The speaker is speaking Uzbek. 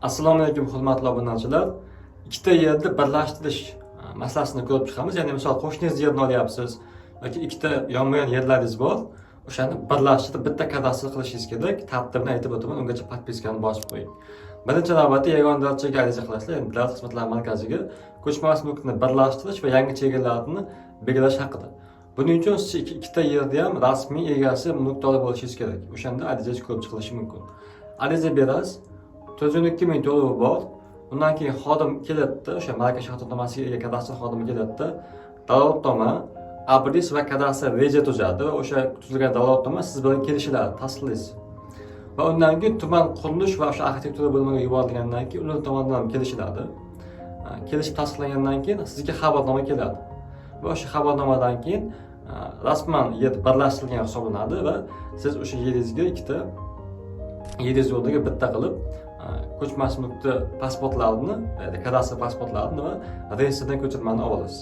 Assalomu alaykum hurmatli obunachilar. Ikkita yerni birlashtirish masalasini ko'rib chiqamiz. Ya'ni misol qo'shningiz yerni olyapsiz yoki ikkita yonma-yon yerlaringiz bor. O'shani birlashtirib bitta kadastr qilishingiz kerak. Tartibini aytib o'taman, ungacha podpiskani bosib qo'ying. Birinchi navbatda yagona davlatchiga ariza qilasizlar, ya'ni Davlat xizmatlari markaziga ko'chmas mulkni birlashtirish va yangi chegaralarni belgilash haqida. Buning uchun siz ikkita yerda ham rasmiy egasi mulkdori bo'lishingiz kerak. O'shanda arizangiz ko'rib chiqilishi mumkin. Ariza berasiz. 92 ming to'lovi bor. Undan keyin xodim keladi, o'sha malaka shartnomasiga ega kadastr xodimi keladi. Dalolatnoma, abris va kadastr reja tuzadi va o'sha tuzilgan dalolatnoma siz bilan kelishiladi, tasdiqlaysiz. Va undan keyin tuman qurilish va o'sha arxitektura bo'limiga yuborilgandan keyin ular tomonidan kelishiladi. Kelishib tasdiqlangandan keyin sizga xabarnoma keladi. Va o'sha xabarnomadan keyin rasman yer birlashtirilgan hisoblanadi va siz o'sha yeringizga ikkita yeringiz o'rniga bitta qilib ko'chmas mulkni pasportlarini, kadastr pasportlarini va reyestrdan ko'chirmani olasiz.